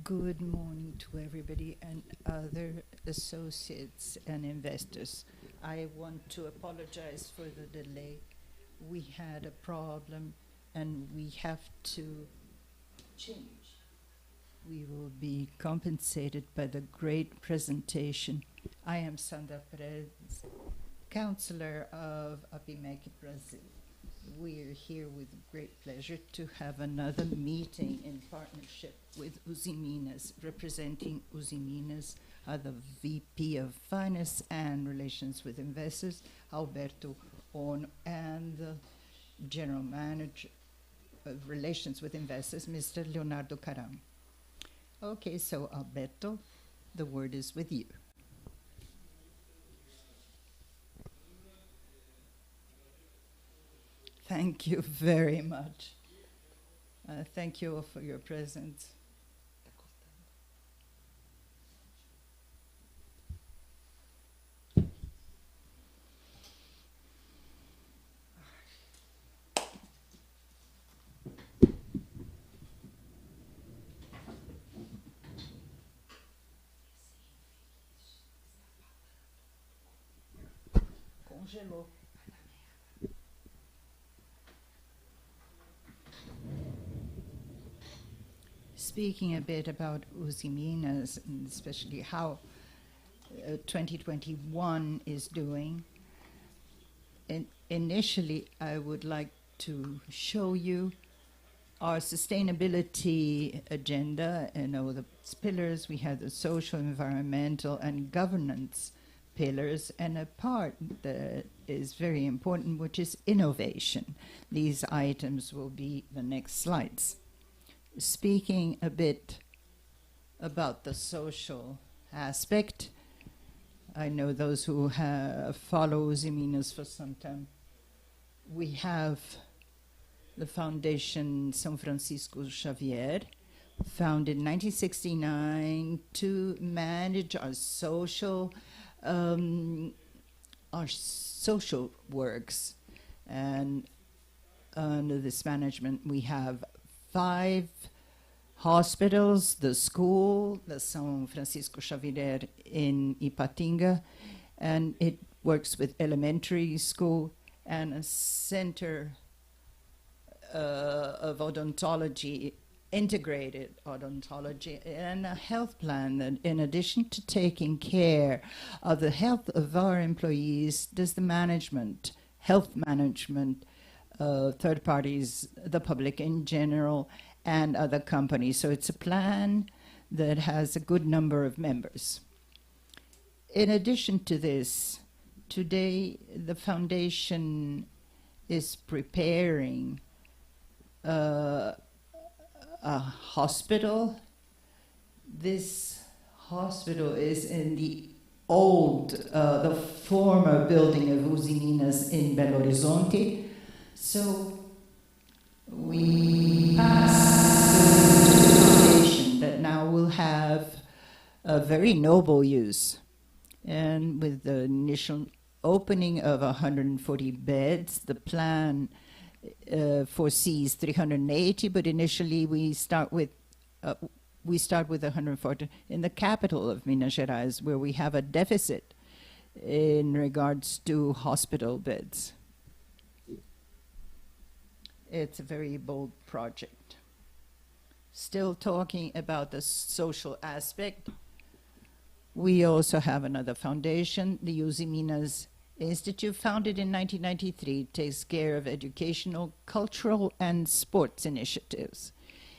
Good morning to everybody and other associates and investors. I want to apologize for the delay. We had a problem and we have to change. We will be compensated by the great presentation. I am Sandra Perez, Counselor of Apimec, Brazil. We are here with great pleasure to have another meeting in partnership with Uziminas. Representing Uziminas are the VP of Finance and Relations with Investors, ALBERTO, and the General Manager of Relations with Investors, Mr. Leonardo KARAN. Okay, so Alberto, the word is with you. Thank you very much. Thank you all for your presence. Congelou. Speaking a bit about Usiminas, and especially how 2021 is doing, initially I would like to show you our sustainability agenda and all the pillars. We have the social, environmental, and governance pillars, and a part that is very important, which is innovation. These items will be the next slides. Speaking a bit about the social aspect, I know those who follow Uziminas for some time. We have the Foundation São Francisco Xavier, founded in 1969 to manage our social works. And under this management, we have 5 hospitals, the school, the São Francisco Xavier in Ipatenga, and it works with elementary school and a center of odontology, integrated odontology, and a health plan that, in addition to taking care of the health of our employees, does the health management, third parties, the public in general, and other companies. So it's a plan that has a good number of members. In addition to this, today the foundation is preparing a hospital. This hospital is in the the former building of Usiminas in Belo Horizonte. So we passed to the foundation that now will have a very noble use. And with the initial opening of 140 beds, the plan foresees 380, but initially we start with 140 in the capital of Minas Gerais, where we have a deficit in regards to hospital beds. It's a very bold project. Still talking about the social aspect, we also have another foundation, the Uzimines Institute, founded in 1993, takes care of educational, cultural, and sports initiatives.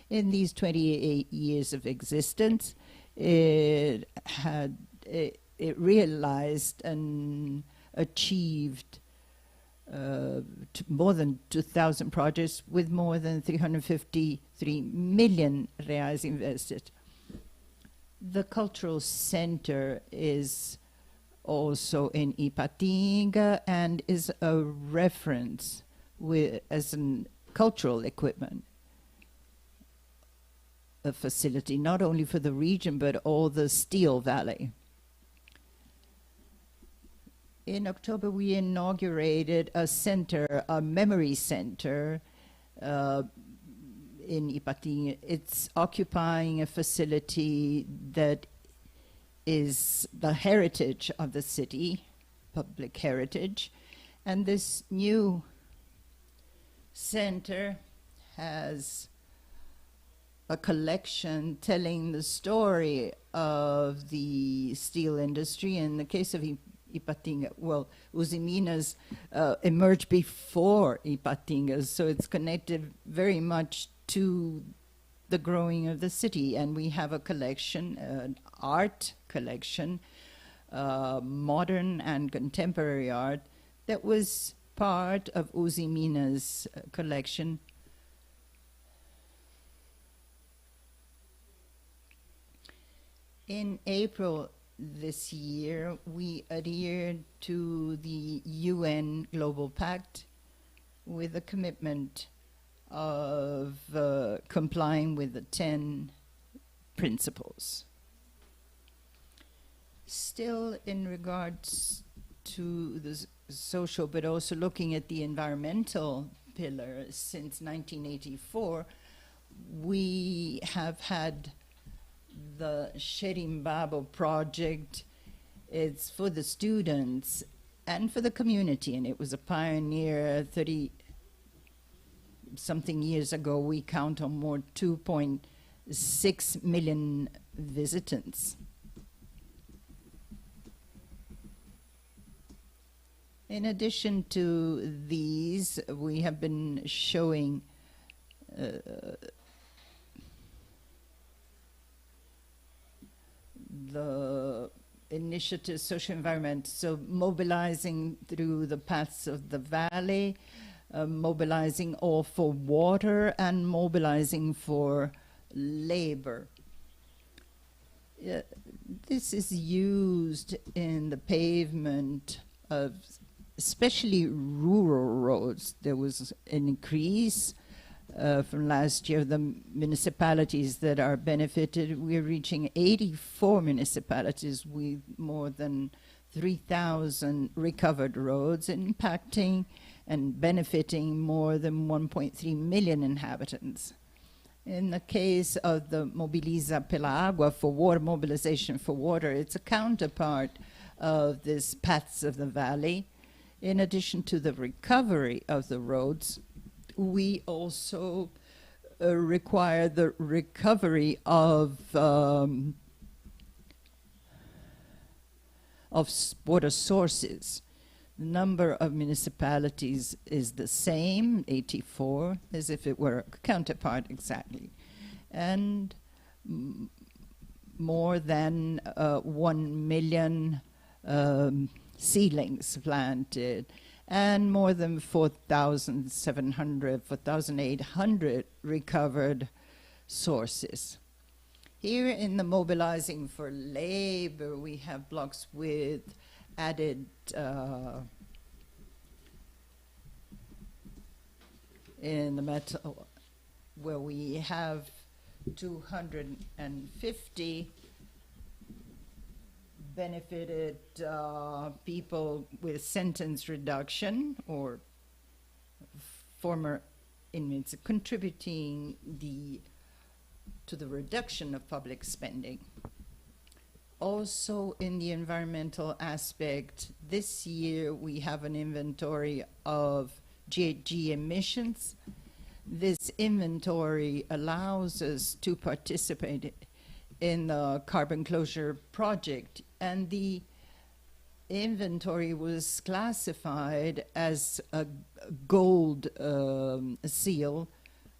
In these 28 years of existence, it realized and achieved more than 2,000 projects with more than 353 million reais invested. The cultural center is also in Ipatenga and is a reference as a cultural equipment, a facility not only for the region but all the Steel Valley. In October, we inaugurated a center, a memory center, in Ipatenga. It's occupying a facility that is the heritage of the city, public heritage, and this new center has a collection telling the story of the steel industry. In the case of Ipatenga, well, Uziminas emerged before Ipatenga, so it's connected very much to the growing of the city. And we have a collection, an art collection, modern and contemporary art, that was part of Uziminas' collection. In April this year, we adhered to the UN Global Pact with a commitment of complying with the 10 principles. Still, in regards to the social, but also looking at the environmental pillar, since 1984, we have had the Sherimbabo project. It's for the students and for the community, and it was a pioneer 30-something years ago. We count on more 2.6 million visitants. In addition to these, we have been showing the initiatives, social environment, so mobilizing through the paths of the valley, mobilizing all for water, and mobilizing for labor. This is used in the pavement of especially rural roads. There was an increase from last year. The municipalities that are benefited, we're reaching 84 municipalities with more than 3,000 recovered roads, impacting and benefiting more than 1.3 million inhabitants. In the case of the Mobiliza pela Agua, for water, mobilization for water, it's a counterpart of this Paths of the Valley. In addition to the recovery of the roads, we also require the recovery of water sources. The number of municipalities is the same, 84, as if it were a counterpart exactly. And more than 1 million seedlings planted, and more than 4,700, 4,800 recovered sources. Here in the mobilizing for labor, we have blocks with added in the metal, where we have 250 benefited people with sentence reduction or former inmates, contributing to the reduction of public spending. Also, in the environmental aspect, this year we have an inventory of GHG emissions. This inventory allows us to participate in the carbon closure project, and the inventory was classified as a gold seal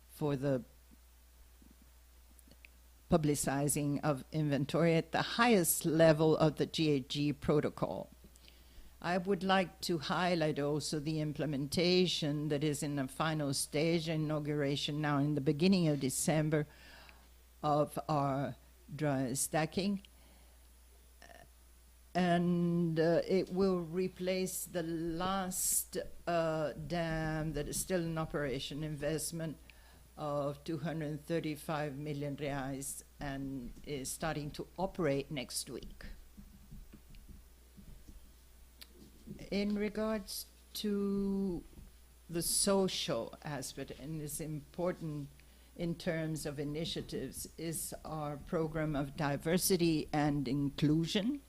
for the publicizing of inventory at the highest level of the GHG protocol. I would like to highlight also the implementation that is in the final stage, inauguration now in the beginning of December, of our dry stacking. And it will replace the last dam that is still in operation, investment of 235 million reais, and is starting to operate next week. In regards to the social aspect, and it's important in terms of initiatives is our program of diversity and inclusion.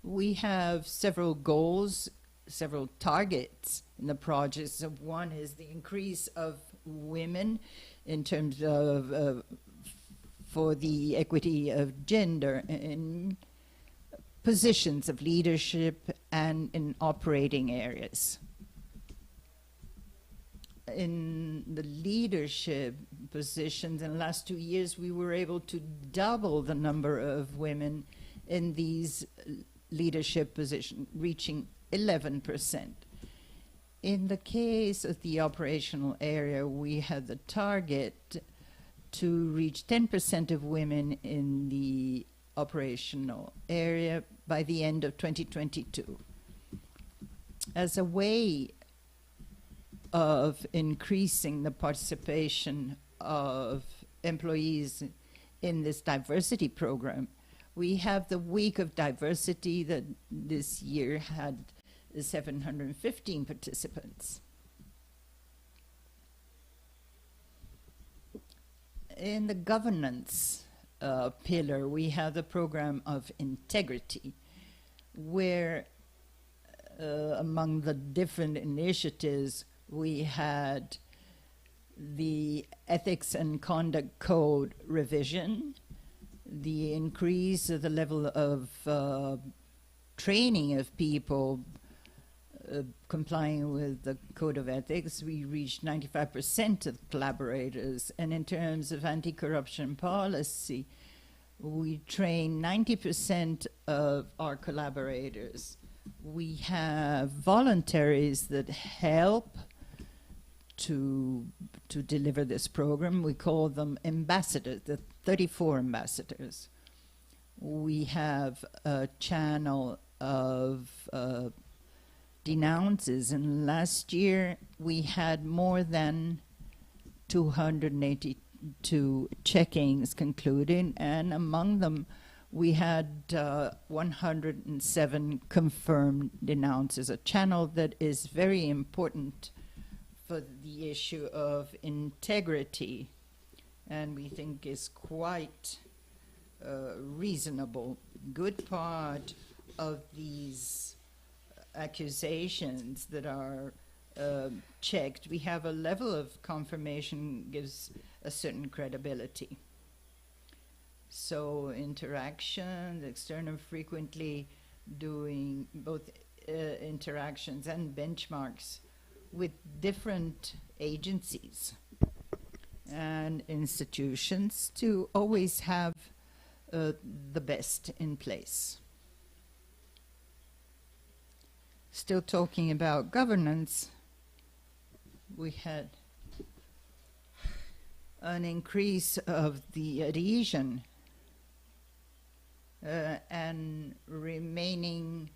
We have several goals, several targets in the project. So one is the increase of women in terms of for the equity of gender in positions of leadership and in operating areas. In the leadership positions in the last 2 years, we were able to double the number of women in these leadership positions, reaching 11%. In the case of the operational area, we had the target to reach 10% of women in the operational area by the end of 2022. As a way of increasing the participation of employees in this diversity program, we have the Week of Diversity that this year had 715 participants. In the governance pillar, we have the program of integrity, where among the different initiatives, we had the Ethics and Conduct Code revision, the increase of the level of training of people complying with the Code of Ethics. We reached 95% of collaborators. And in terms of anti-corruption policy, we train 90% of our collaborators. We have voluntaries that help to deliver this program. We call them ambassadors, the 34 ambassadors. We have a channel of denounces, and last year we had more than 282 checkings concluded, and among them we had 107 confirmed denounces, a channel that is very important for the issue of integrity, and we think is quite reasonable. Good part of these accusations that are checked, we have a level of confirmation gives a certain credibility. So interactions, external, frequently doing both interactions and benchmarks with different agencies and institutions to always have the best in place. Still talking about governance, we had an increase of the adhesion and remaining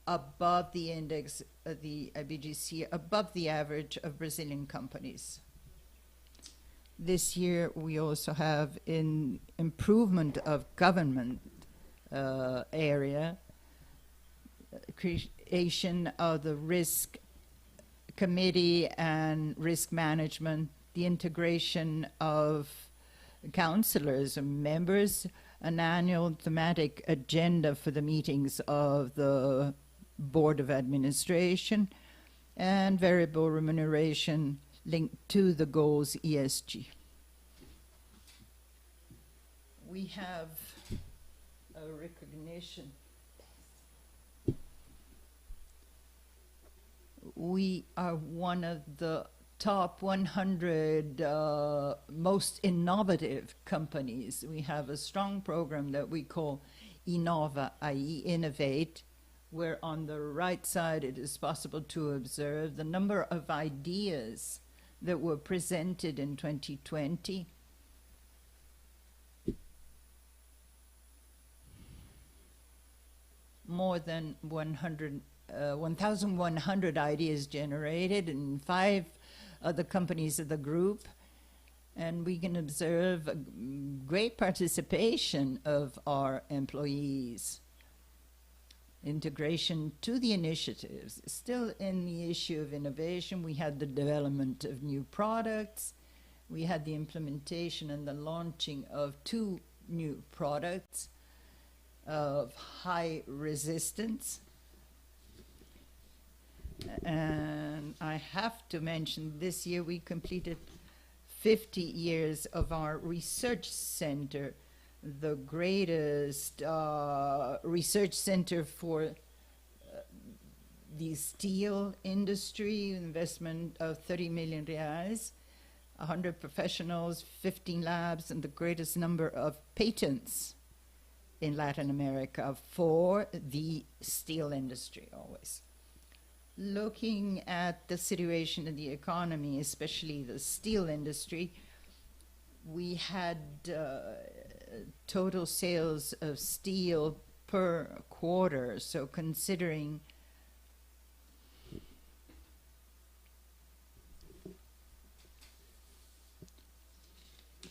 above the index of the IBGC, above the average of Brazilian companies. This year we also have an improvement of government area, creation of the risk committee and risk management, the integration of counselors and members, an annual thematic agenda for the meetings of the Board of Administration, and variable remuneration linked to the goals ESG. We have a recognition. We are one of the top 100 most innovative companies. We have a strong program that we call Inova, i.e. Innovate, where on the right side it is possible to observe the number of ideas that were presented in 2020. More than 1,100 ideas generated in 5 other companies of the group, and we can observe a great participation of our employees. Integration to the initiatives. Still in the issue of innovation, we had the development of new products. We had the implementation and the launching of 2 new products of high resistance. And I have to mention, this year we completed 50 years of our research center, the greatest research center for the steel industry, investment of 30 million reais, 100 professionals, 15 labs, and the greatest number of patents in Latin America for the steel industry always. Looking at the situation in the economy, especially the steel industry, we had total sales of steel per quarter. So considering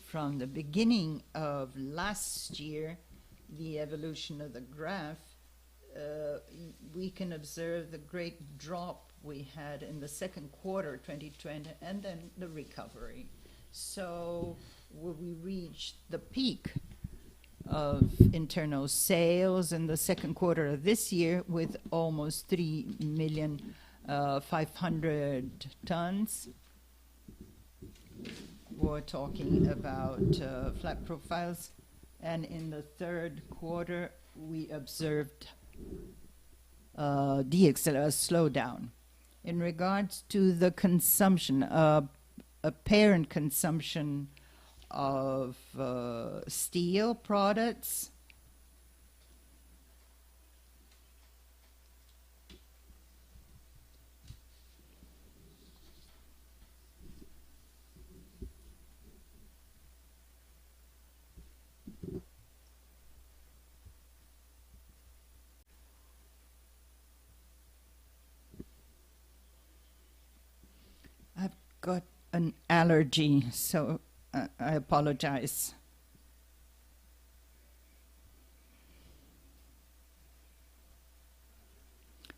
from the beginning of last year, the evolution of the graph, we can observe the great drop we had in the second quarter 2020 and then the recovery. So we reached the peak of internal sales in the second quarter of this year with almost 3,500,000 tons. We're talking about flat profiles. And in the third quarter, we observed a slowdown. In regards to the consumption, apparent consumption of steel products, I've got an allergy, so I apologize.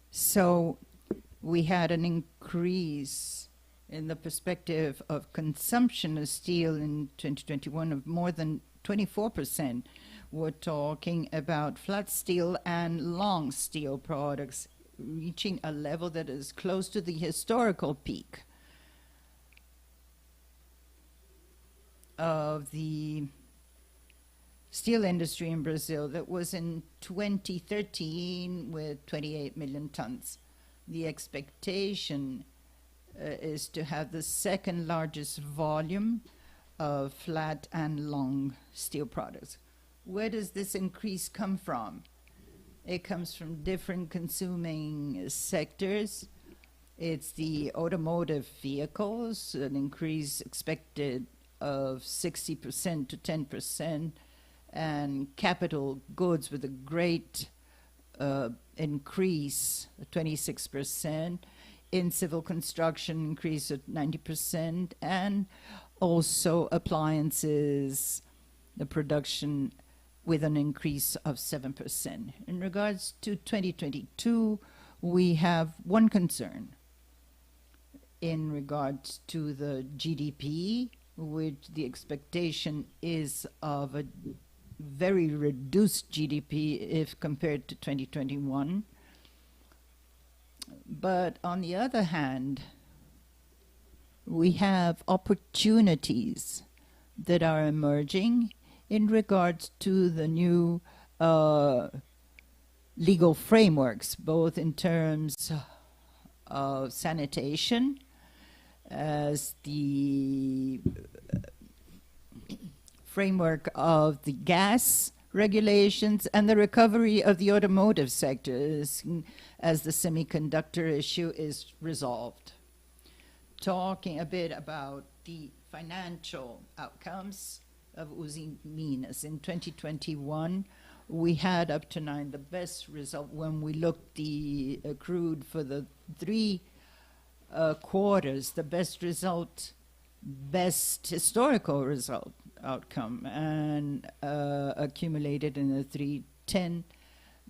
So we had an increase in the perspective of consumption of steel in 2021 of more than 24%. We're talking about flat steel and long steel products reaching a level that is close to the historical peak of the steel industry in Brazil. That was in 2013 with 28 million tons. The expectation is to have the second largest volume of flat and long steel products. Where does this increase come from? It comes from different consuming sectors. It's the automotive vehicles, an increase expected of 60% to 10%, and capital goods with a great increase, 26%, in civil construction increase of 90%, and also appliances, the production with an increase of 7%. In regards to 2022, we have one concern in regards to the GDP, which the expectation is of a very reduced GDP if compared to 2021. But on the other hand, we have opportunities that are emerging in regards to the new legal frameworks, both in terms of sanitation, as the framework of the gas regulations, and the recovery of the automotive sector as the semiconductor issue is resolved. Talking a bit about the financial outcomes of Uziminas. In 2021, we had up to 9 the best result when we looked the accrued for the 3 quarters, the best result, best historical result outcome, and accumulated in the 310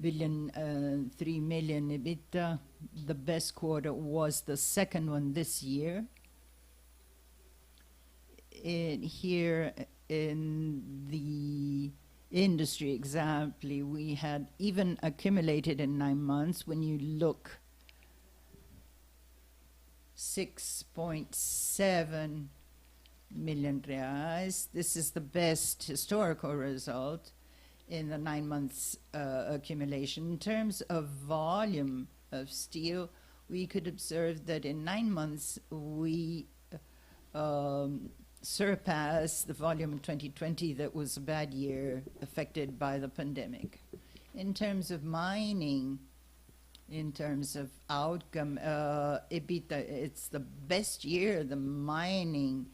billion, 3 million EBITDA. The best quarter was the second one this year. here in the industry example, we had even accumulated in 9 months, when you look, 6.7 million reais. This is the best historical result in the 9 months accumulation. In terms of volume of steel, we could observe that in 9 months we surpassed the volume in 2020 that was a bad year affected by the pandemic. In terms of mining, in terms of outcome, EBITDA, it's the best year. The mining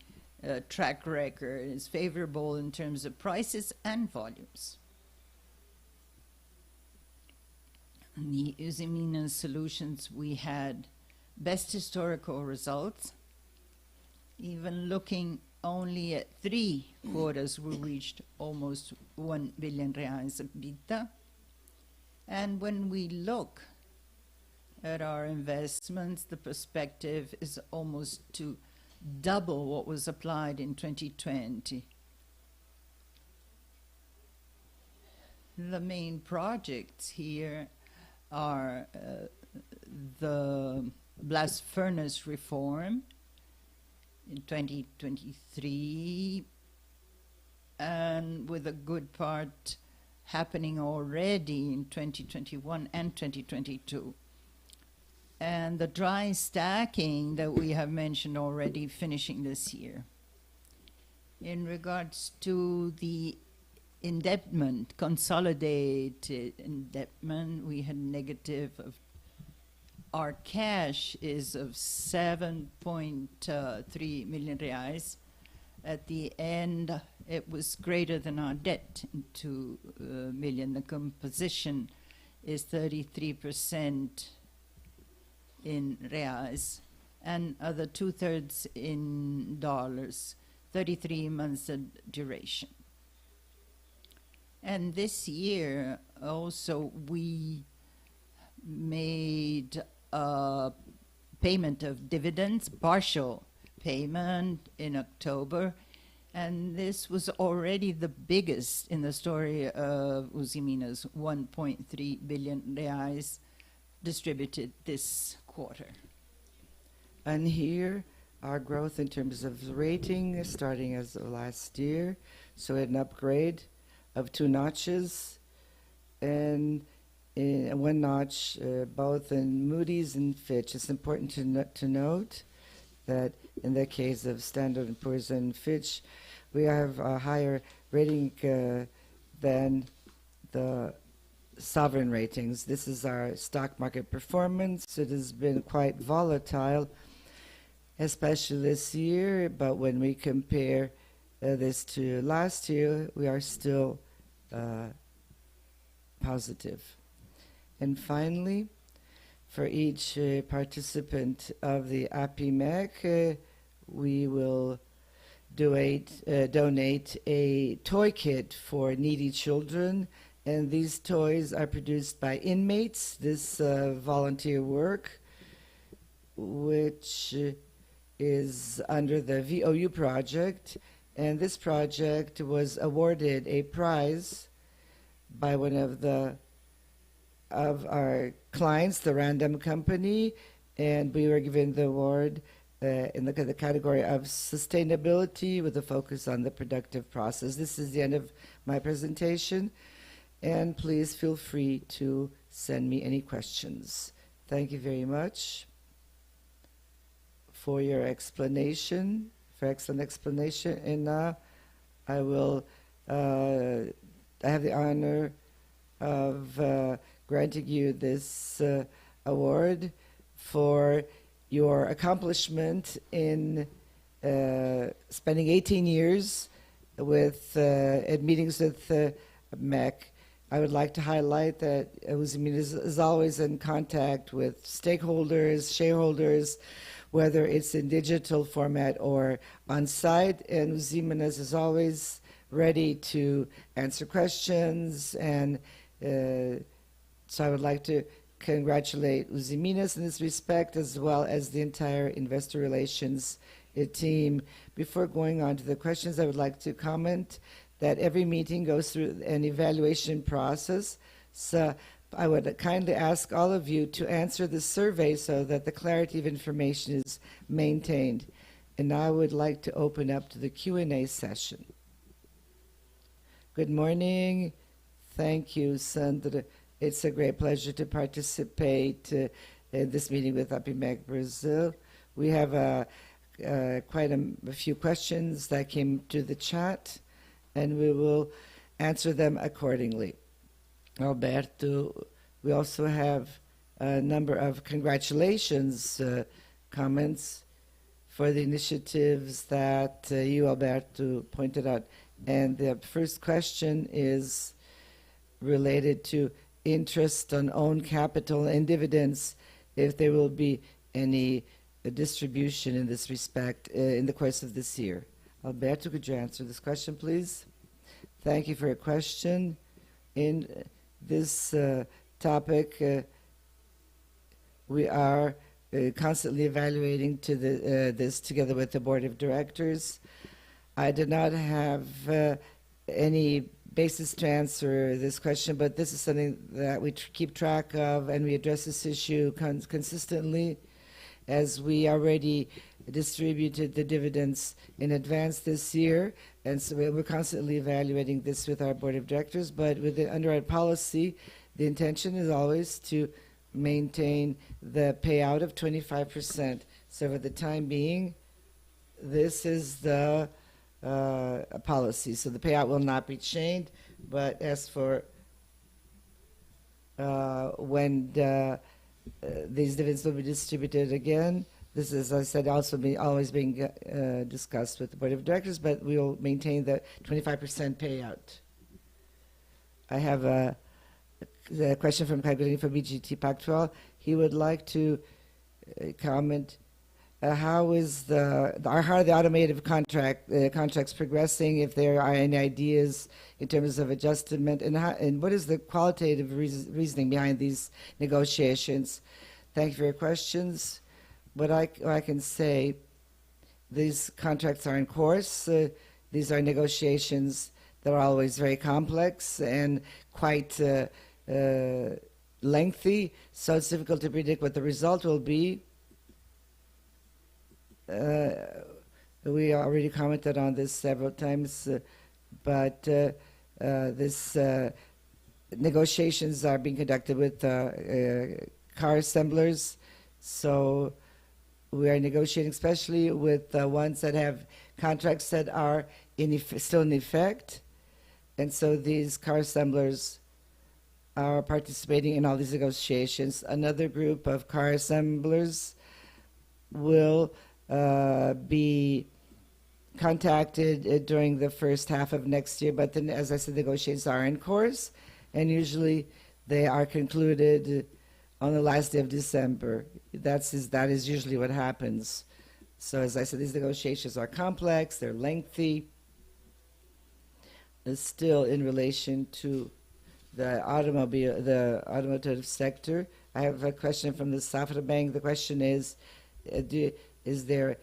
track record is favorable in terms of prices and volumes. In the Usiminas solutions, we had best historical results. Even looking only at 3 quarters, we reached almost 1 billion reais EBITDA. And when we look at our investments, the perspective is almost to double what was applied in 2020. The main projects here are the blast furnace reform in 2023, and with a good part happening already in 2021 and 2022. And the dry stacking that we have mentioned already, finishing this year. In regards to the indebtment, consolidated indebtment, we had negative of, our cash is of 7.3 million reais. At the end, it was greater than our debt, 2 million. The composition is 33% in reais and other 2/3 in dollars, 33 months of duration. And this year also we made a payment of dividends, partial payment in October, and this was already the biggest in the story of Usiminas, 1.3 billion reais distributed this quarter. And here, our growth in terms of rating, starting as of last year, so an upgrade of 2 notches, and in 1 notch, both in Moody's and Fitch. It's important to note that in the case of Standard & Poor's and Fitch, we have a higher rating than the sovereign ratings. This is our stock market performance. It has been quite volatile, especially this year, but when we compare this to last year, we are still positive. And finally, for each participant of the Apimec, we will donate a toy kit for needy children, and these toys are produced by inmates, this volunteer work, which is under the VOU project, and this project was awarded a prize by one of our clients, the Random Company, and we were given the award in the category of sustainability with a focus on the productive process. This is the end of my presentation, and please feel free to send me any questions. Thank you very much for your explanation, excellent explanation. And now I have the honor of granting you this award for your accomplishment in spending 18 years at meetings with MEC. I would like to highlight that Uzimines is always in contact with stakeholders, shareholders, whether it's in digital format or on site, and Uzimines is always ready to answer questions, and so I would like to congratulate Uzimines in this respect, as well as the entire investor relations team. Before going on to the questions, I would like to comment that every meeting goes through an evaluation process. So I would kindly ask all of you to answer the survey so that the clarity of information is maintained. And now I would like to open up to the Q&A session. Good morning. Thank you, Sandra. It's a great pleasure to participate in this meeting with Apimec Brazil. We have quite a few questions that came to the chat, and we will answer them accordingly. Alberto, we also have a number of congratulations comments for the initiatives that you, Alberto, pointed out. And the first question is related to interest on own capital and dividends, if there will be any distribution in this respect in the course of this year. Alberto, could you answer this question, please? Thank you for your question. In this topic, we are constantly evaluating this together with the board of directors. I did not have any basis to answer this question, but this is something that we keep track of, and we address this issue consistently, as we already distributed the dividends in advance this year, and so we're constantly evaluating this with our board of directors. But under our policy, the intention is always to maintain the payout of 25%. So for the time being, this is the policy. So the payout will not be changed, but as for when these dividends will be distributed again, this is, as I said, also always being discussed with the board of directors, but we will maintain the 25% payout. I have a question from Kagurani from BGT Pactual. He would like to comment how are the automotive contracts progressing, if there are any ideas in terms of adjustment, and what is the qualitative reasoning behind these negotiations? Thank you for your questions. What I can say, these contracts are in course. These are negotiations that are always very complex and quite lengthy, so it's difficult to predict what the result will be. We already commented on this several times, but this negotiations are being conducted with car assemblers, so we are negotiating especially with ones that have contracts that are still in effect, and so these car assemblers are participating in all these negotiations. Another group of car assemblers will be contacted during the first half of next year, but then, as I said, negotiations are in course, and usually they are concluded on the last day of December. That is usually what happens. So, as I said, these negotiations are complex, they're lengthy. Still, in relation to the automotive sector, I have a question from the Safra Bank. The question is there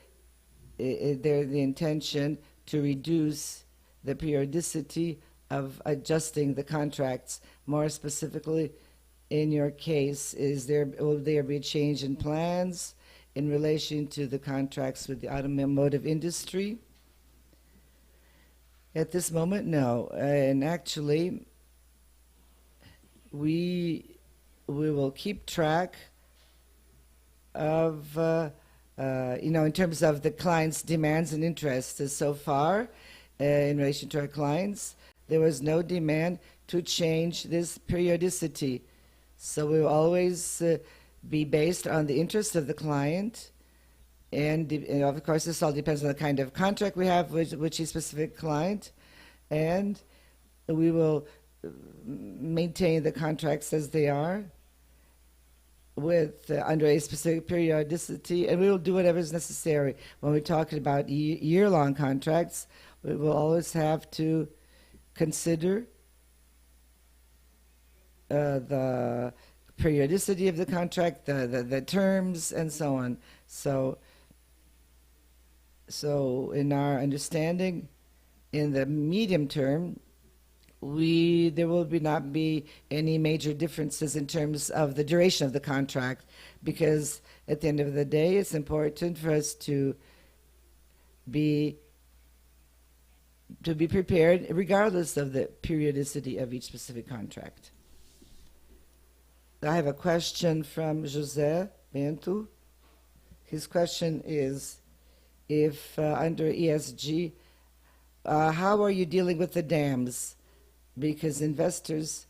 the intention to reduce the periodicity of adjusting the contracts? More specifically, in your case, will there be a change in plans in relation to the contracts with the automotive industry? At this moment, no. And actually, we will keep track of in terms of the clients' demands and interests. So far, in relation to our clients, there was no demand to change this periodicity. So we will always be based on the interest of the client, and of course this all depends on the kind of contract we have with each specific client, and we will maintain the contracts as they are, with under a specific periodicity, and we will do whatever is necessary. When we're talking about year-long contracts, we will always have to consider the periodicity of the contract, the terms, and so on. So So in our understanding, in the medium term, there will not be any major differences in terms of the duration of the contract, because at the end of the day, it's important for us to be prepared regardless of the periodicity of each specific contract. I have a question from José Bento. His question is, if under ESG, how are you dealing with the dams? Because investors,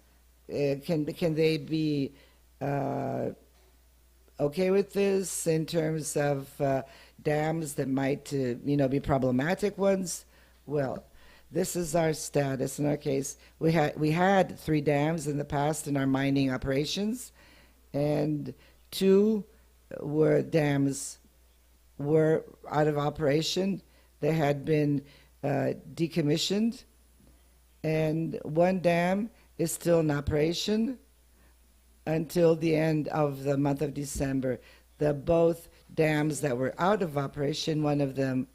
can they be okay with this in terms of dams that might be problematic ones? Well, this is our status. In our case, we had 3 dams in the past in our mining operations, and 2 dams were out of operation. They had been decommissioned, and 1 dam is still in operation until the end of the month of December. Both dams that were out of operation, one of them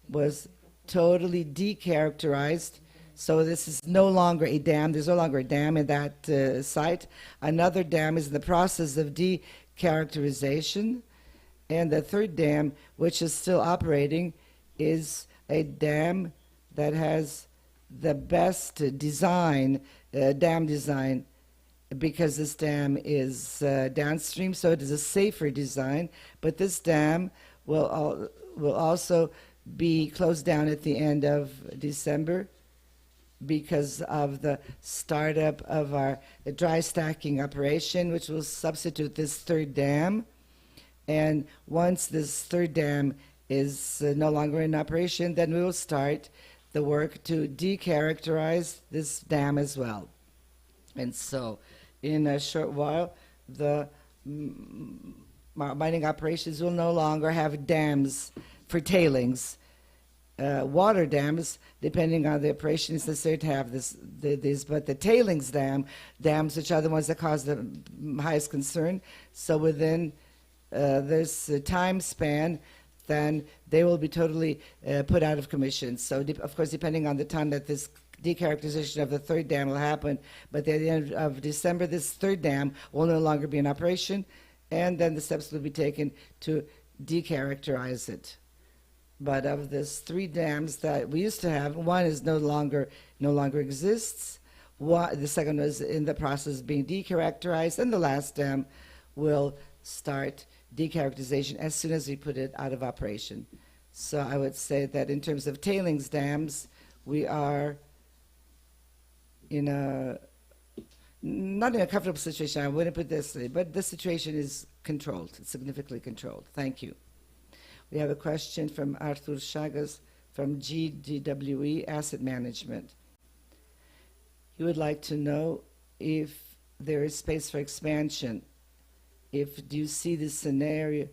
was totally decharacterized, so this is no longer a dam. There's no longer a dam in that site. Another dam is in the process of decharacterization, and the 3rd dam, which is still operating, is a dam that has the best dam design, because this dam is downstream, so it is a safer design. But this dam will also be closed down at the end of December because of the startup of our dry stacking operation, which will substitute this 3rd dam. And once this 3rd dam is no longer in operation, then we will start the work to decharacterize this dam as well. And so in a short while, the mining operations will no longer have dams for tailings. Water dams, depending on the operation, it's necessary to have this, but the tailings dams, which are the ones that cause the highest concern, so within this time span, then they will be totally put out of commission. So, of course, depending on the time that this decharacterization of the 3rd dam will happen, but at the end of December, this 3rd dam will no longer be in operation, and then the steps will be taken to decharacterize it. But of this 3 dams that we used to have, 1 is no longer exists. The second was in the process of being decharacterized, and the last dam will start decharacterization as soon as we put it out of operation. So I would say that in terms of tailings dams, we are not in a comfortable situation, I wouldn't put it this way, but the situation is controlled, it's significantly controlled. Thank you. We have a question from Arthur Chagas from GDWE Asset Management. He would like to know if there is space for expansion. Do you see this scenario,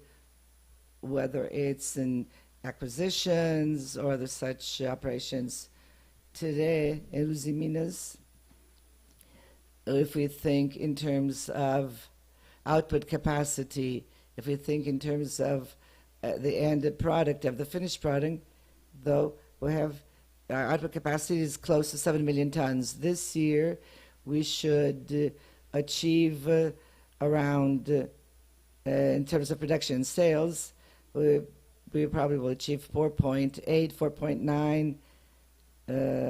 whether it's in acquisitions or other such operations today in Uziminas, if we think in terms of output capacity, if we think in terms of the end product of the finished product, though we have our output capacity is close to 7 million tons. This year, we should achieve around, in terms of production and sales, we probably will achieve 4.8, 4.9,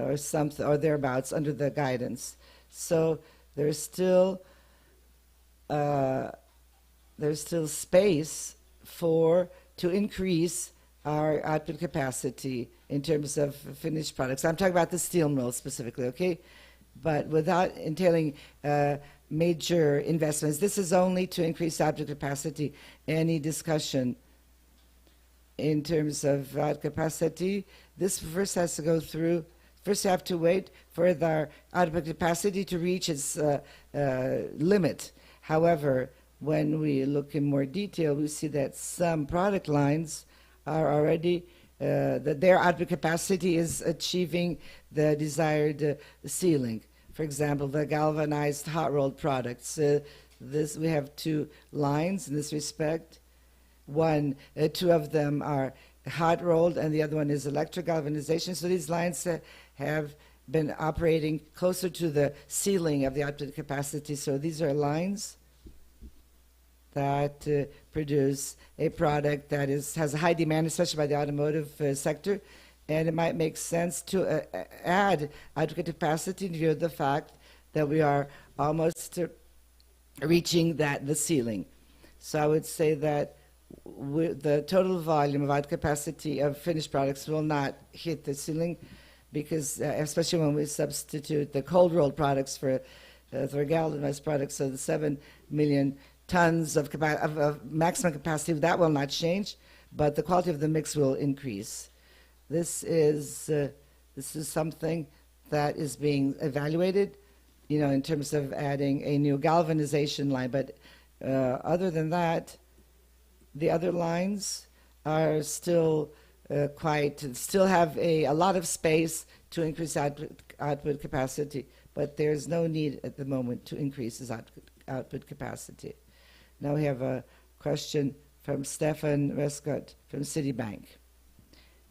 or something, or thereabouts, under the guidance. So there's still space to increase our output capacity in terms of finished products. I'm talking about the steel mill specifically, okay? But without entailing major investments, this is only to increase output capacity. Any discussion in terms of output capacity, this first has to go through, first you have to wait for the output capacity to reach its limit. However, when we look in more detail, we see that some product lines are already, that their output capacity is achieving the desired ceiling. For example, the galvanized hot rolled products. We have 2 lines in this respect. Two of them are hot rolled, and the other one is electric galvanization. So these lines have been operating closer to the ceiling of the output capacity. So these are lines that produce a product that has a high demand, especially by the automotive sector. And it might make sense to add output capacity in view of the fact that we are almost reaching the ceiling. So I would say that the total volume of output capacity of finished products will not hit the ceiling, because especially when we substitute the cold rolled products for galvanized products, so the 7 million tons of maximum capacity, that will not change, but the quality of the mix will increase. This is something that is being evaluated, in terms of adding a new galvanization line. But other than that, the other lines are still still have a lot of space to increase output capacity, but there's no need at the moment to increase his output capacity. Now we have a question from Stefan Westcott from Citibank.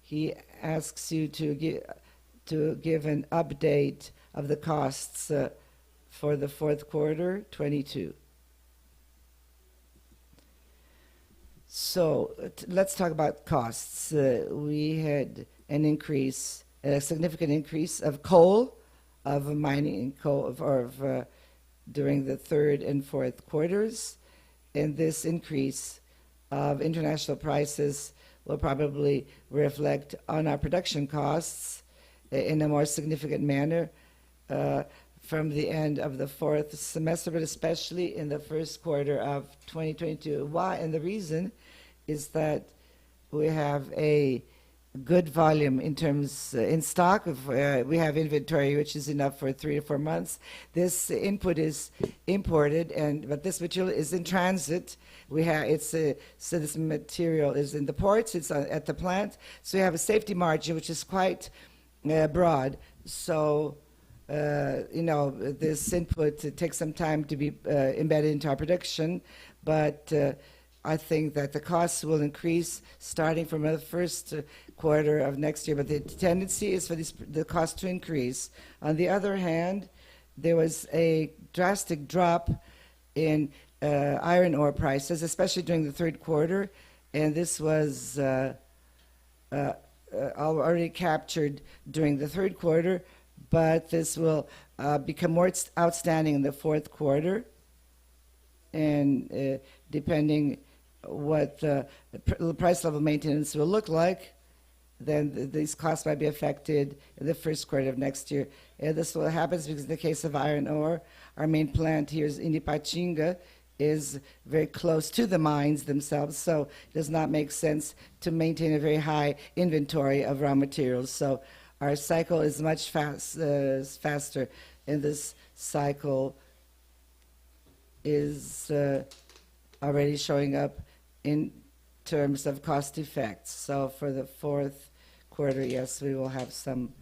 He asks you to give an update of the costs for the fourth quarter, 22. So let's talk about costs. We had an increase, a significant increase of coal, of mining coal, during the third and fourth quarters, and this increase of international prices will probably reflect on our production costs in a more significant manner from the end of the fourth semester, but especially in the first quarter of 2022. Why? And the reason is that we have a good volume in terms in stock. We have inventory which is enough for 3 to 4 months. This input is imported, but this material is in transit. So this material is in the ports. It's at the plant. So we have a safety margin which is quite broad. So this input takes some time to be embedded into our production, but I think that the costs will increase starting from the first quarter of next year, but the tendency is for the cost to increase. On the other hand, there was a drastic drop in iron ore prices, especially during the third quarter, and this was already captured during the third quarter, but this will become more outstanding in the fourth quarter, and depending what the price level maintenance will look like, then these costs might be affected in the first quarter of next year. And this will happen because in the case of iron ore, our main plant here in Ipatenga is very close to the mines themselves, so it does not make sense to maintain a very high inventory of raw materials. So our cycle is much faster, and this cycle is already showing up in terms of cost effects. So for the fourth quarter, yes, we will have some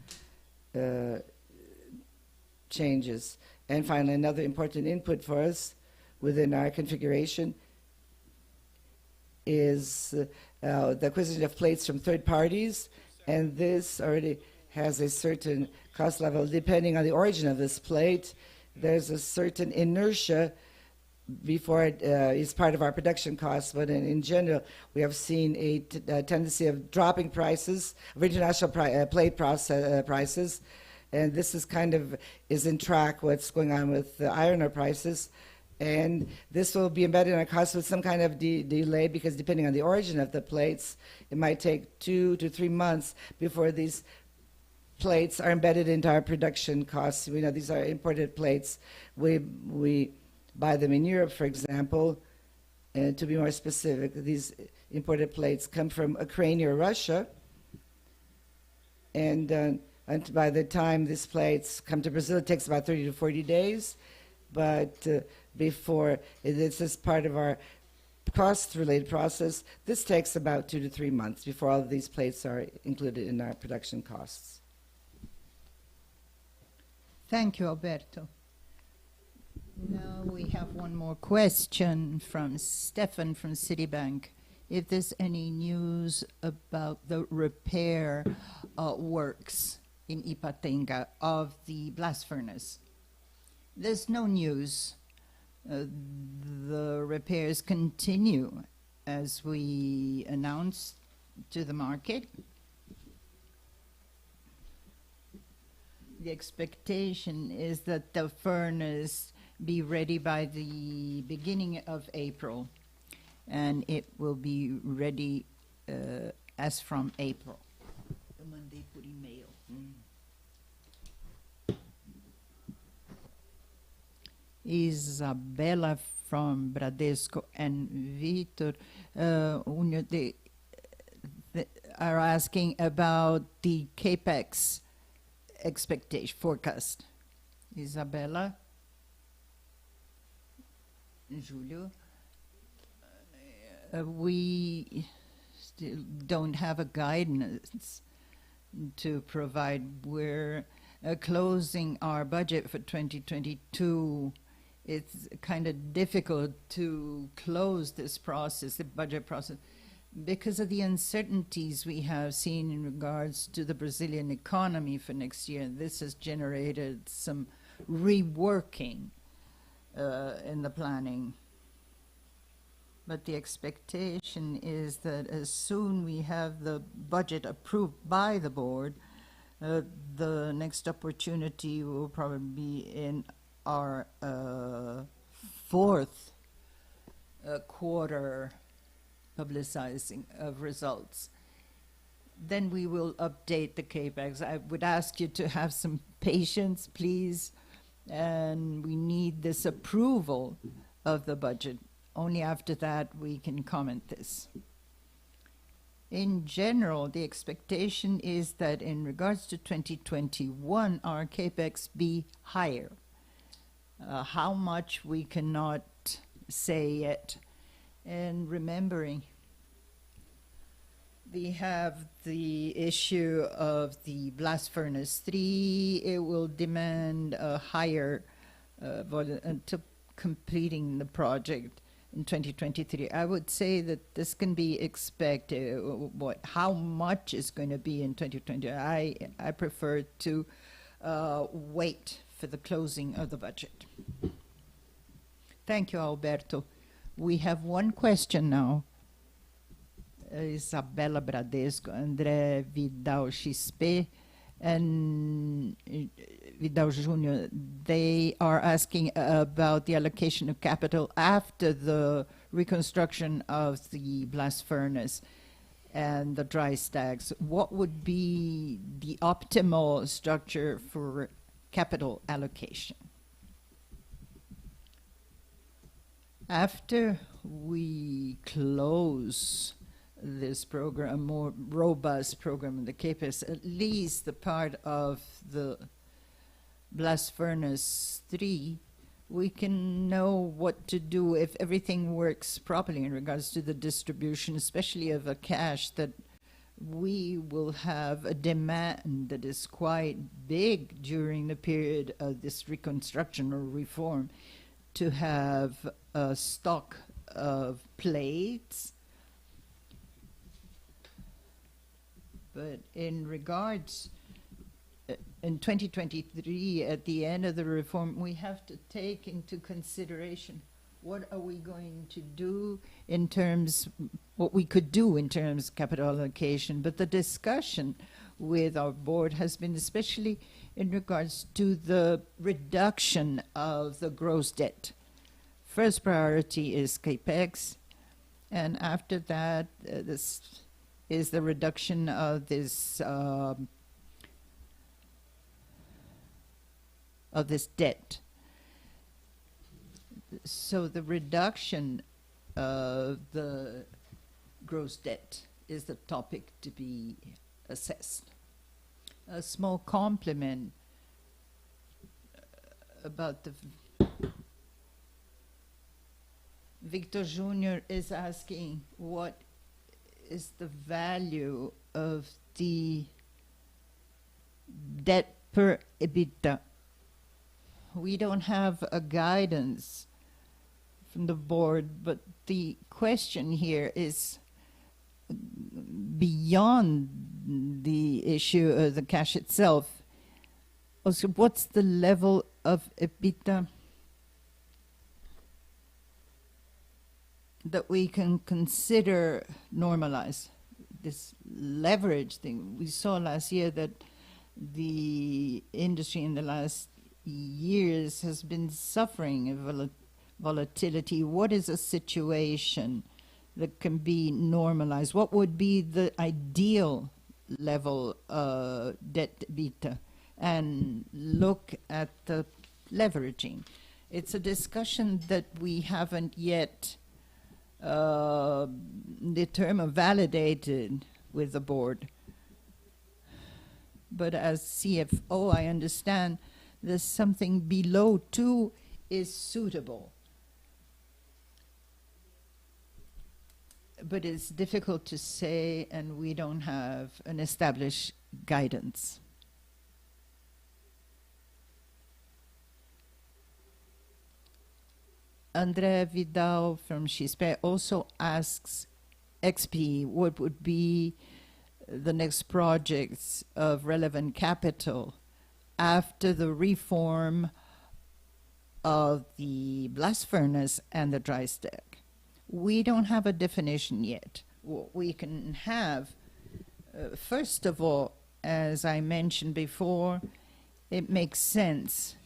changes. And finally, another important input for us within our configuration is the acquisition of plates from third parties, and this already has a certain cost level. Depending on the origin of this plate, there's a certain inertia before it is part of our production costs, but in general, we have seen a tendency of dropping prices, of international plate prices, and this is in track what's going on with the iron ore prices, and this will be embedded in our costs with some kind of delay, because depending on the origin of the plates, it might take 2 to 3 months before these plates are embedded into our production costs. We know these are imported plates. We buy them in Europe, for example, and to be more specific, these imported plates come from Ukraine or Russia, and by the time these plates come to Brazil, it takes about 30 to 40 days, but before, this is part of our cost-related process, this takes about 2 to 3 months before all of these plates are included in our production costs. Thank you, Alberto. Now we have one more question from Stefan from Citibank. if there's any news about the repair works in Ipatenga of the blast furnace. There's no news. The repairs continue as we announced to the market. The expectation is that the furnace be ready by the beginning of April, and it will be ready as from April. Monday por email. Isabella from Bradesco and Vitor Unio, are asking about the CAPEX expectation forecast. Isabella, Julio, we still don't have a guidance to provide. We're closing our budget for 2022. It's kind of difficult to close this process, the budget process, because of the uncertainties we have seen in regards to the Brazilian economy for next year. This has generated some reworking in the planning. But the expectation is that as soon we have the budget approved by the board, the next opportunity will probably be in our fourth quarter publicizing of results. Then we will update the CAPEX. I would ask you to have some patience, please, and we need this approval of the budget. Only after that we can comment this. In general, the expectation is that in regards to 2021, our CAPEX be higher. How much we cannot say yet. And remembering, we have the issue of the blast furnace 3. It will demand a higher volume until completing the project in 2023. I would say that this can be expected. How much is going to be in 2020? I prefer to wait for the closing of the budget. Thank you, Alberto. We have one question now. Isabela Bradesco, André Vidal XP, and Vidal Jr., they are asking about the allocation of capital after the reconstruction of the blast furnace and the dry stacks. What would be the optimal structure for capital allocation? After we close this program, a more robust program in the CAPEX, at least the part of the blast furnace 3, we can know what to do if everything works properly in regards to the distribution, especially of a cash that we will have a demand that is quite big during the period of this reconstruction or reform, to have a stock of plates. But in regards, in 2023, at the end of the reform, we have to take into consideration what are we going to do in terms, what we could do in terms of capital allocation. But the discussion with our board has been especially in regards to the reduction of the gross debt. First priority is CAPEX, and after that, this is the reduction of this debt. So the reduction of the gross debt is the topic to be assessed. A small compliment about the Victor Jr. is asking what is the value of the debt per EBITDA. We don't have a guidance from the board, but the question here is beyond the issue of the cash itself, also, what's the level of EBITDA that we can consider normalized? This leverage thing, we saw last year that the industry in the last years has been suffering a volatility. What is a situation that can be normalized? What would be the ideal level of debt EBITDA? And look at the leveraging. It's a discussion that we haven't yet determined or validated with the board. But as CFO, I understand there's something below 2 is suitable. But it's difficult to say, and we don't have an established guidance. André Vidal from Chispe also asks XP what would be the next projects of relevant capital after the reform of the blast furnace and the dry stack. We don't have a definition yet. What we can have, first of all, as I mentioned before, it makes sense.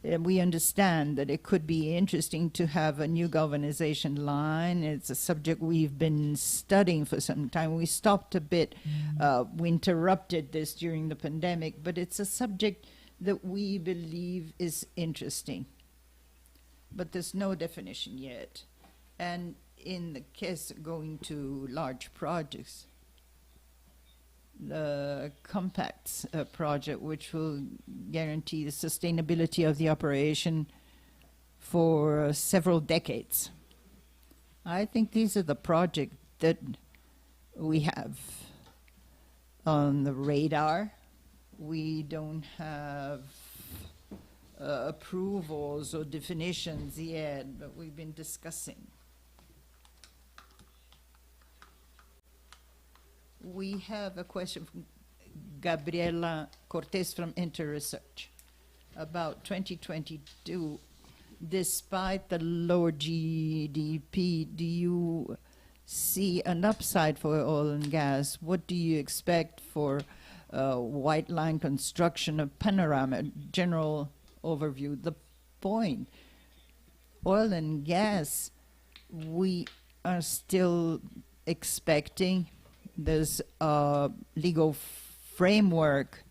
We understand that it could be interesting to have a new galvanization line. It's a subject we've been studying for some time. We stopped a bit. We interrupted this during the pandemic, but it's a subject that we believe is interesting. But there's no definition yet. And in the case of going to large projects, the Compacts project, which will guarantee the sustainability of the operation for several decades. I think these are the projects that we have on the radar. We don't have approvals or definitions yet, but we've been discussing. We have a question from Gabriela Cortez from InterResearch about 2022. Despite the lower GDP, do you see an upside for oil and gas? What do you expect for white line construction, a panorama, general overview? The point, oil and gas, we are still expecting. There's a legal framework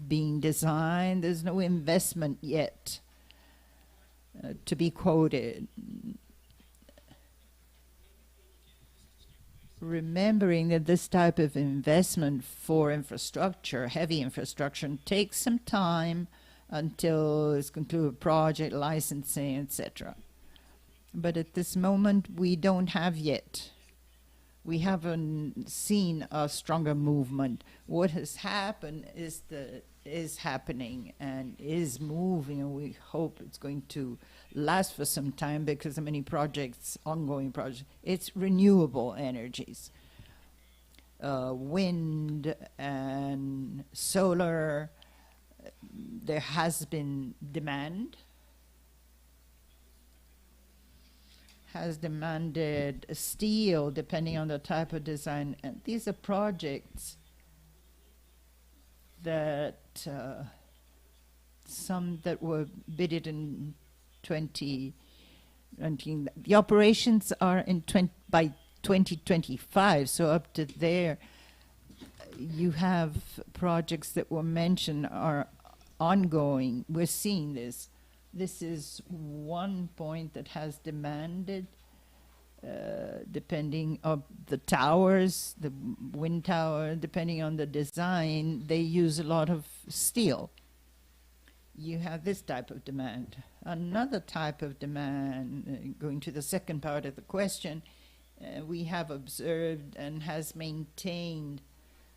being designed. There's no investment yet to be quoted. Remembering that this type of investment for infrastructure, heavy infrastructure, takes some time until it's concluded, project licensing, etc. But at this moment, we don't have yet. We haven't seen a stronger movement. What has happened is happening and is moving, and we hope it's going to last for some time because of many projects, ongoing projects. It's renewable energies, wind and solar. There has been demand. Has demanded steel depending on the type of design. And these are projects that some that were bidded in 2019. The operations are in by 2025, so up to there you have projects that were mentioned are ongoing. We're seeing this. This is one point that has demanded, depending on the towers, the wind tower, depending on the design, they use a lot of steel. You have this type of demand. Another type of demand, going to the second part of the question, we have observed and has maintained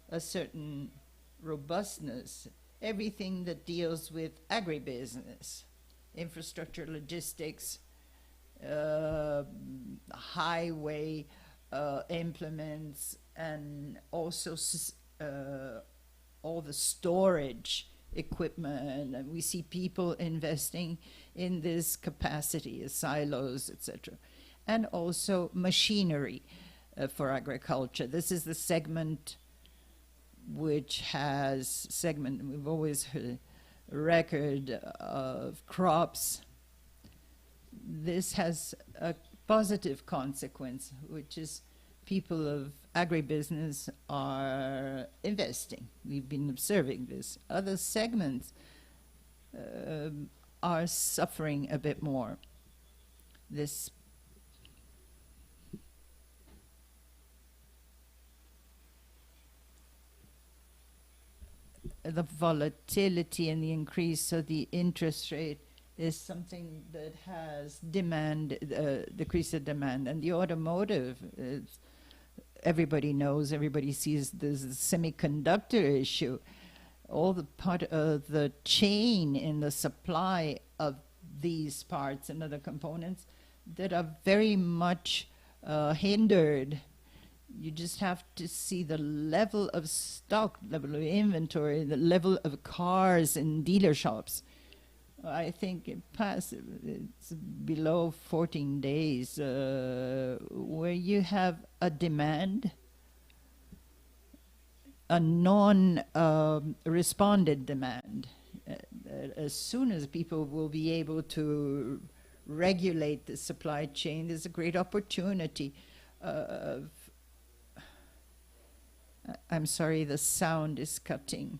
a certain robustness. Everything that deals with agribusiness, infrastructure, logistics, highway, implements, and also all the storage equipment. And we see people investing in this capacity, silos, etc. And also machinery for agriculture. This is the segment which has we've always heard a record of crops. This has a positive consequence, which is people of agribusiness are investing. We've been observing this. Other segments are suffering a bit more. The volatility and the increase of the interest rate is something that has decreased the demand. And the automotive, everybody knows, everybody sees there's a semiconductor issue. All the part of the chain in the supply of these parts and other components that are very much hindered. You just have to see the level of stock, level of inventory, the level of cars in dealer shops. I think it's below 14 days where you have a demand, a non-responded demand. As soon as people will be able to regulate the supply chain, there's a great opportunity I'm sorry, the sound is cutting.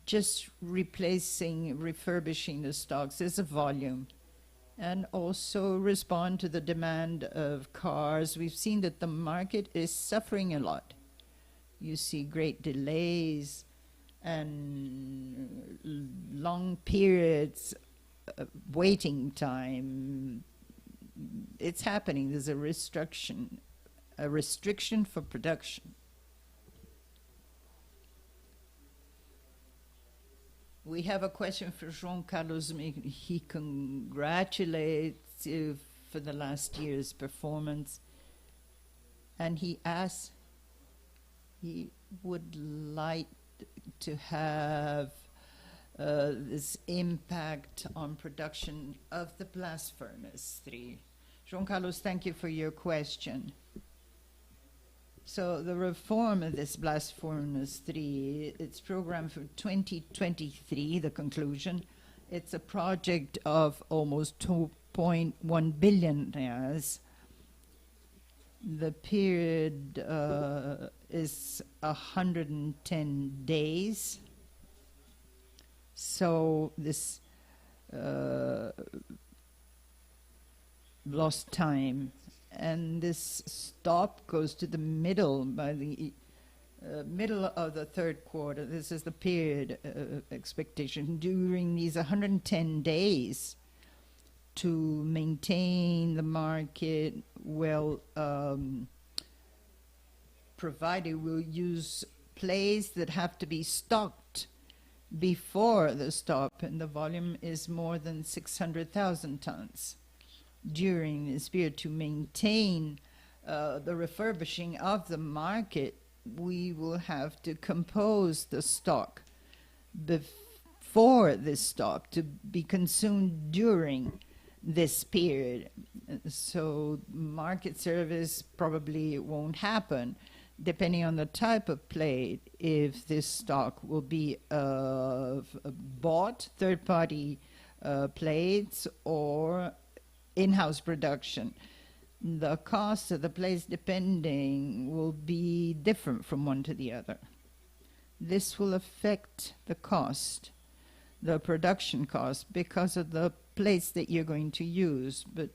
Just refurbishing the stocks is a volume, and also respond to the demand of cars. We've seen that the market is suffering a lot. You see great delays and long periods of waiting time. It's happening. There's a restriction for production. We have a question for João Carlos. He congratulates you for the last year's performance, and he asks, he would like to have this impact on production of the blast furnace 3. João Carlos, thank you for your question. So the reform of this blast furnace 3, it's programmed for 2023, the conclusion. It's a project of almost 2.1 billion reais. The period is 110 days. So this lost time. And this stop goes to the middle, by the middle of the third quarter. This is the period expectation. During these 110 days, to maintain the market well provided, we'll use plays that have to be stocked before the stop, and the volume is more than 600,000 tons. During this period, to maintain the refurbishing of the market, we will have to compose the stock before this stop to be consumed during this period. So market service probably won't happen, depending on the type of plate, if this stock will be bought, third-party plates, or in-house production. The cost of the plates, depending, will be different from one to the other. This will affect the cost, the production cost, because of the plates that you're going to use. But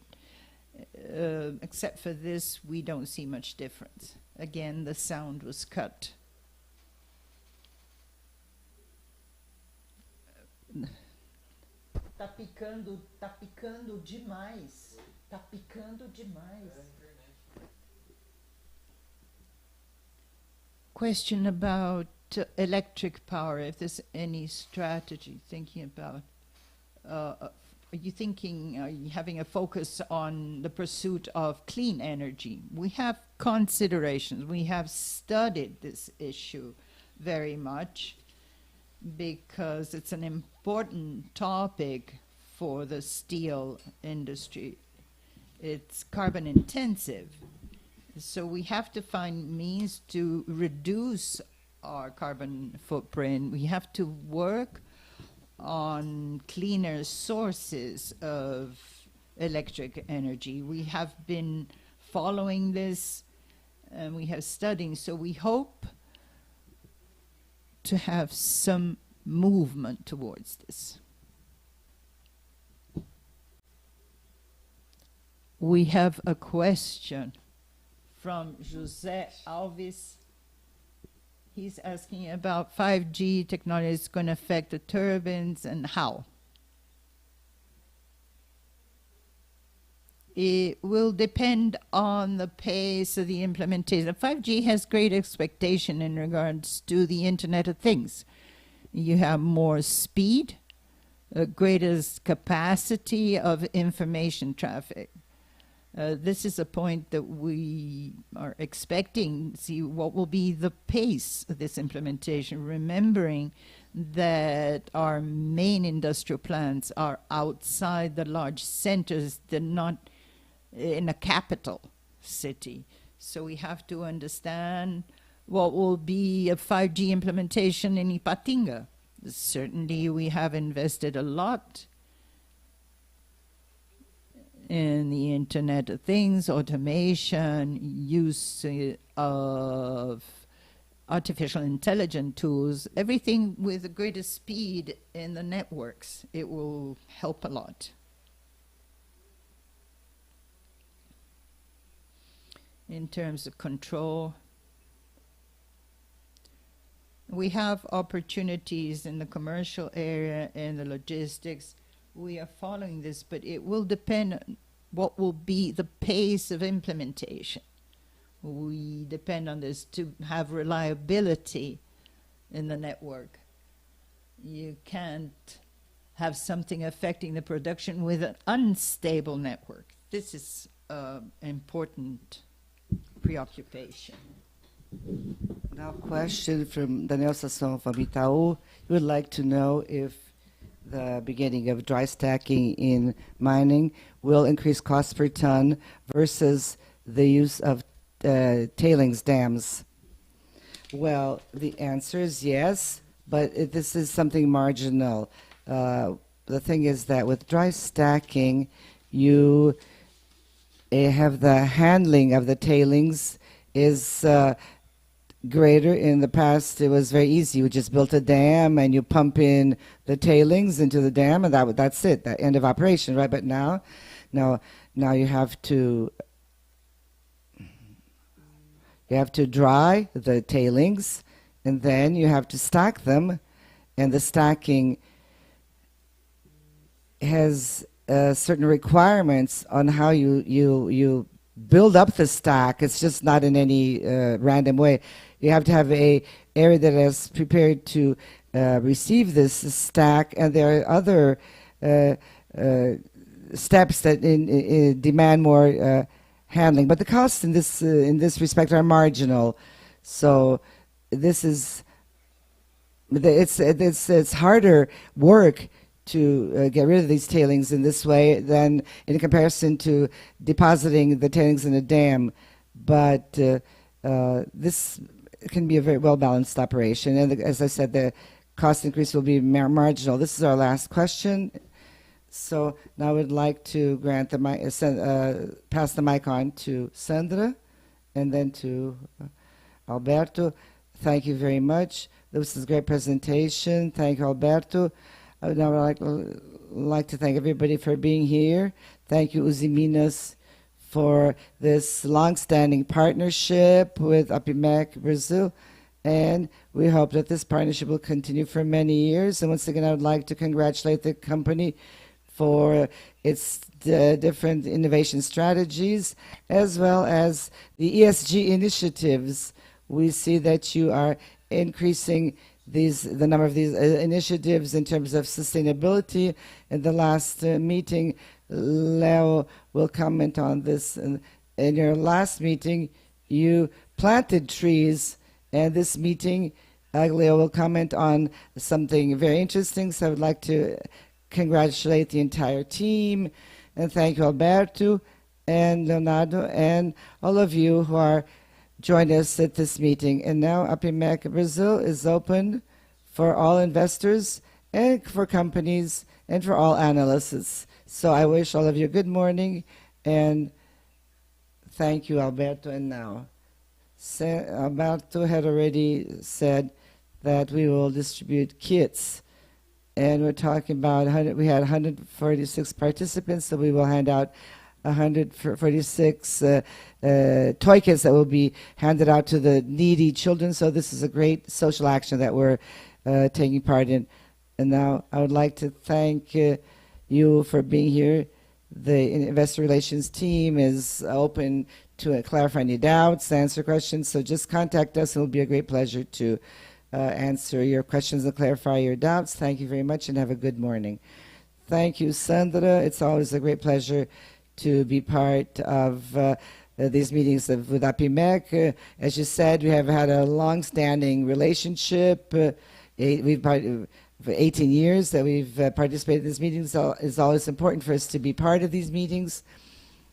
except for this, we don't see much difference. Again, the sound was cut. Tá picando demais. Tá picando demais. Question about electric power, if there's any strategy thinking about you thinking, are you having a focus on the pursuit of clean energy? We have considerations. We have studied this issue very much because it's an important topic for the steel industry. It's carbon intensive. So we have to find means to reduce our carbon footprint. We have to work on cleaner sources of electric energy. We have been following this and we have studying, so we hope to have some movement towards this. We have a question from José Alves. He's asking about 5G technology is going to affect the turbines and how. It will depend on the pace of the implementation. 5G has great expectation in regards to the Internet of Things. You have more speed, greatest capacity of information traffic. This is a point that we are expecting, see what will be the pace of this implementation, remembering that our main industrial plants are outside the large centers, they're not in a capital city. So we have to understand what will be a 5G implementation in Ipatenga. Certainly we have invested a lot in the Internet of Things, automation, use of artificial intelligence tools, everything with the greatest speed in the networks. It will help a lot. In terms of control, we have opportunities in the commercial area, in the logistics. We are following this, but it will depend on what will be the pace of implementation. We depend on this to have reliability in the network. You can't have something affecting the production with an unstable network. This is an important preoccupation. Now, question from Daniel Sasson from Itaú. He would like to know if the beginning of dry stacking in mining will increase cost per ton versus the use of tailings dams. Well, the answer is yes, but this is something marginal. The thing is that with dry stacking, you have the handling of the tailings is greater. In the past, it was very easy. You just built a dam and you pump in the tailings into the dam, and that's it, the end of operation, right? But now you have to dry the tailings, and then you have to stack them, and the stacking has certain requirements on how you build up the stack. It's just not in any random way. You have to have a area that is prepared to receive this stack, and there are other steps that demand more handling. But the costs in this respect are marginal. So this is it's harder work to get rid of these tailings in this way than in comparison to depositing the tailings in a dam. But this can be a very well-balanced operation. And as I said, the cost increase will be marginal. This is our last question. So now I would like to grant the mic, pass the mic on to Sandra and then to Alberto. Thank you very much. This is a great presentation. Thank you, Alberto. I would now like to thank everybody for being here. Thank you, Uziminas, for this long-standing partnership with Apimec Brazil. And we hope that this partnership will continue for many years. And once again, I would like to congratulate the company for its different innovation strategies, as well as the ESG initiatives. We see that you are increasing the number of these initiatives in terms of sustainability. In the last meeting, Leo will comment on this. In your last meeting, you planted trees, and this meeting, Leo will comment on something very interesting. So I would like to congratulate the entire team and thank you, Alberto and Leonardo, and all of you who are joining us at this meeting. And now Apimec Brazil is open for all investors and for companies and for all analysts. So I wish all of you a good morning, and thank you, Alberto. And now, Alberto had already said that we will distribute kits, and we're talking about we had 146 participants, so we will hand out 146 toy kits that will be handed out to the needy children. So this is a great social action that we're taking part in. And now I would like to thank you for being here. The investor relations team is open to clarify any doubts, answer questions. So just contact us. It'll be a great pleasure to answer your questions and clarify your doubts. Thank you very much and have a good morning. Thank you, Sandra. It's always a great pleasure to be part of these meetings with Apimec. As you said, we have had a long-standing relationship. We've for 18 years that we've participated in these meetings. So it's always important for us to be part of these meetings.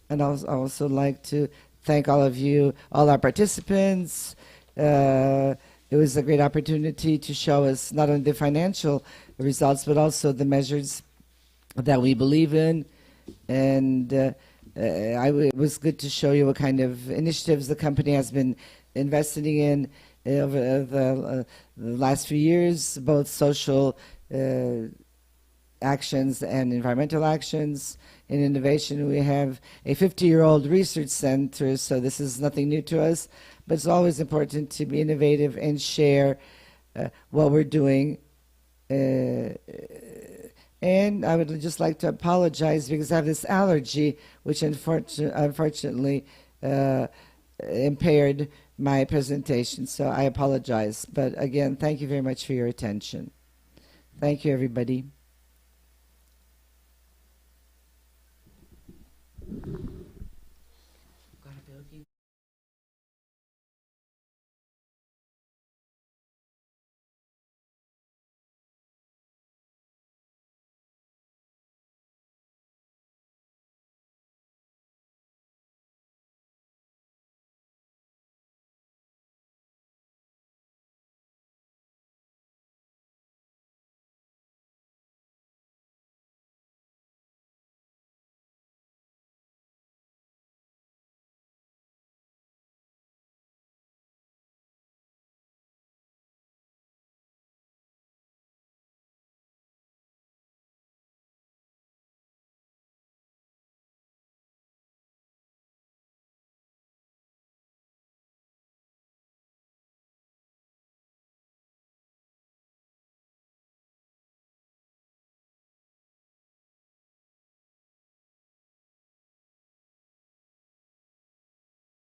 And I would also like to thank all of you, all our participants. It was a great opportunity to show us not only the financial results, but also the measures that we believe in. And it was good to show you what kind of initiatives the company has been investing in over the last few years, both social actions and environmental actions. In innovation, we have a 50-year-old research center, so this is nothing new to us, but it's always important to be innovative and share what we're doing. And I would just like to apologize because I have this allergy, which unfortunately impaired my presentation, so I apologize. But again, thank you very much for your attention. Thank you, everybody.